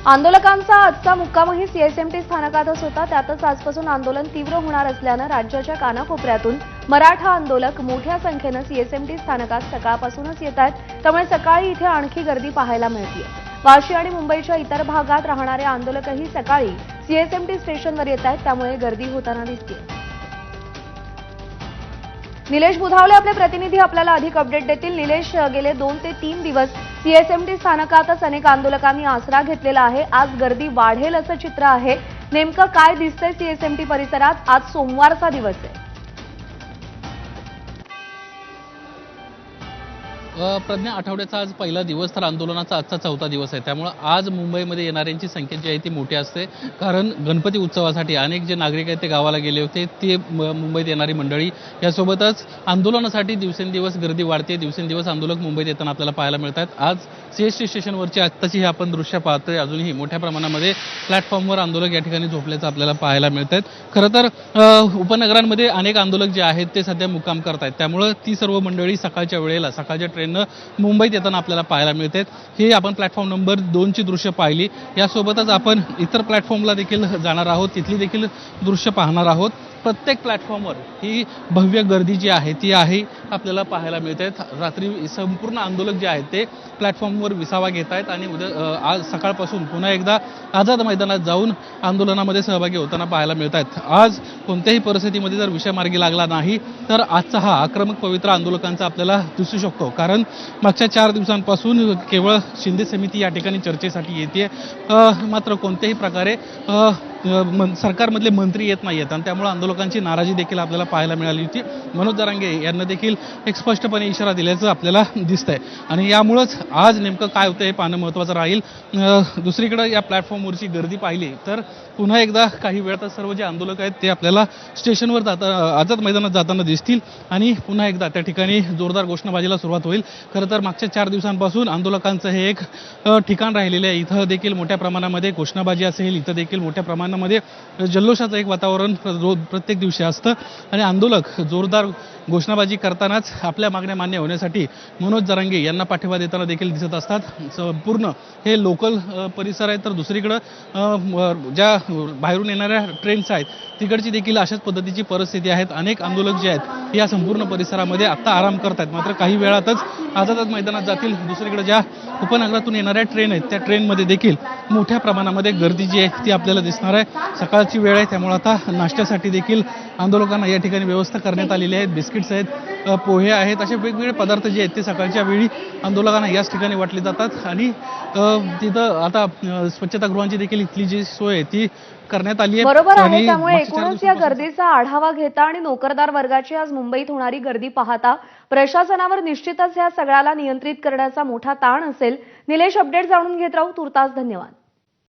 आंदोलकांचा आजचा मुक्कामही सीएसएमटी स्थानकातच होता। त्यातच आजपासून आंदोलन तीव्र होणार असल्यानं राज्याच्या कानाकोपऱ्यातून मराठा आंदोलक मोठ्या संख्येनं सीएसएमटी स्थानकात सकाळपासूनच येत आहेत। त्यामुळे सकाळी इथे आणखी गर्दी पाहायला मिळते। वाशी आणि मुंबईच्या इतर भागात राहणारे आंदोलकही सकाळी सीएसएमटी स्टेशनवर येत आहेत, त्यामुळे गर्दी होताना दिसते। निलेश बुधावले आपले प्रतिनिधी आपल्याला अधिक अपडेट देतील। निलेश, गेले 2 ते 3 दिवस सीएसएमटी स्थानकातच अनेक आंदोलकांनी आसरा घेतलेला आहे। आज गर्दी वाढेल असं चित्र आहे। नेमकं काय दिसतंय सीएसएमटी परिसरात? आज सोमवारचा दिवस आहे। प्रज्ञा, आठवड्याचा आज पहिला दिवस तर आंदोलनाचा आजचा चौथा दिवस आहे। त्यामुळे आज मुंबईमध्ये येणाऱ्यांची संख्या जी आहे ती मोठी असते, कारण गणपती उत्सवासाठी अनेक जे नागरिक आहेत ते गावाला गेले होते, ते मुंबईत येणारी मंडळी, यासोबतच आंदोलनासाठी दिवसेंदिवस गर्दी वाढते। दिवसेंदिवस आंदोलक मुंबईत येताना आपल्याला पाहायला मिळतात। आज सीएसटी स्टेशनवरची आत्ताची ही आपण दृश्य पाहतोय। अजूनही मोठ्या प्रमाणामध्ये प्लॅटफॉर्मवर आंदोलक या ठिकाणी झोपल्याचं आपल्याला पाहायला मिळतात। खरं तर उपनगरांमध्ये अनेक आंदोलक जे आहेत ते सध्या मुक्काम करतायत, त्यामुळे ती सर्व मंडळी सकाळच्या वेळेला सकाळच्या ट्रेननं मुंबईत येताना आपल्याला पाहायला मिळतात। हे आपण प्लॅटफॉर्म नंबर 2 ची दृश्य पाहिली। यासोबतच आपण इतर प्लॅटफॉर्मला देखील जाणार आहोत, तिथली देखील दृश्य पाहणार आहोत। प्रत्येक प्लॅटफॉर्मवर ही भव्य गर्दी जी आहे ती आहे आपल्याला पाहायला मिळते। रात्री संपूर्ण आंदोलक जे आहेत ते प्लॅटफॉर्मवर विसावा घेत आहेत आणि आज सकाळपासून पुन्हा एकदा आझाद मैदानात जाऊन आंदोलनामध्ये सहभागी होताना पाहायला मिळत आहेत। आज कोणत्याही परिस्थितीमध्ये जर विषय मार्गी लागला नाही तर आजचा हा आक्रमक पवित्रा आंदोलकांचा आपल्याला दिसू शकतो, कारण मागच्या 4 दिवसांपासून केवळ शिंदे समिती या ठिकाणी चर्चेसाठी येते, मात्र कोणत्याही प्रकारे सरकारमधले मंत्री येत नाहीयेत आणि त्यामुळे आंदोलकांची नाराजी देखील आपल्याला पाहायला मिळाली होती। मनोज जरांगे यांना देखील एक स्पष्टपणे इशारा दिल्याचं आपल्याला दिसतंय आणि यामुळेच आज नेमकं काय होतं हे पाहणं महत्त्वाचं राहील। दुसरीकडे या प्लॅटफॉर्मवरची गर्दी पाहिली तर पुन्हा एकदा काही वेळातच सर्व जे आंदोलक आहेत ते आपल्याला स्टेशनवर आझाद मैदानात जाताना दिसतील आणि पुन्हा एकदा त्या ठिकाणी जोरदार घोषणाबाजीला सुरुवात होईल। खरं तर मागच्या 4 दिवसांपासून आंदोलकांचं हे एक ठिकाण राहिलेलं आहे। इथं देखील मोठ्या प्रमाणामध्ये घोषणाबाजी असेल, इथं देखील मोठ्या प्रमाणामध्ये जल्लोषाचं एक वातावरण प्रत्येक दिवशी असतं आणि आंदोलक जोरदार घोषणाबाजी करतानाच आपल्या मागण्या मान्य होण्यासाठी मनोज जरांगे यांना पाठिंबा देताना देखील दिसत असतात। संपूर्ण हे लोकल परिसर आहे, तर दुसरीकडं ज्या बाहेरून येणाऱ्या ट्रेन्स आहेत तिकडची देखील अशाच पद्धतीची परिस्थिती आहेत। अनेक आंदोलक जे आहेत या संपूर्ण परिसरामध्ये आत्ता आराम करत आहेत, मात्र काही वेळातच आझाद मैदानात जातील। दुसरीकडे ज्या उपनगरातून येणाऱ्या ट्रेन आहेत त्या ट्रेनमध्ये देखील मोठ्या प्रमाणामध्ये गर्दी जी आहे ती आपल्याला दिसणार आहे। सकाळची वेळ आहे, त्यामुळे आता नाश्त्यासाठी देखील आंदोलकांना या ठिकाणी व्यवस्था करण्यात आलेली आहे। बिस्किट्स आहेत, पोहे आहेत, असे वेगवेगळे पदार्थ जे आहेत ते सकाळच्या वेळी आंदोलकांना याच ठिकाणी वाटले जातात आणि तिथं आता स्वच्छतागृहांची देखील इथली जी सोय आहे ती करण्यात आली आहे। बरोबर आहे। त्यामुळे एकूणच या गर्दीचा आढावा घेता आणि नोकरदार वर्गाची आज मुंबईत होणारी गर्दी पाहता प्रशासनावर निश्चितच या सगळ्याला नियंत्रित करण्याचा मोठा ताण असेल। निलेश, अपडेट जाणून घेत राहू। तुर्तास धन्यवाद।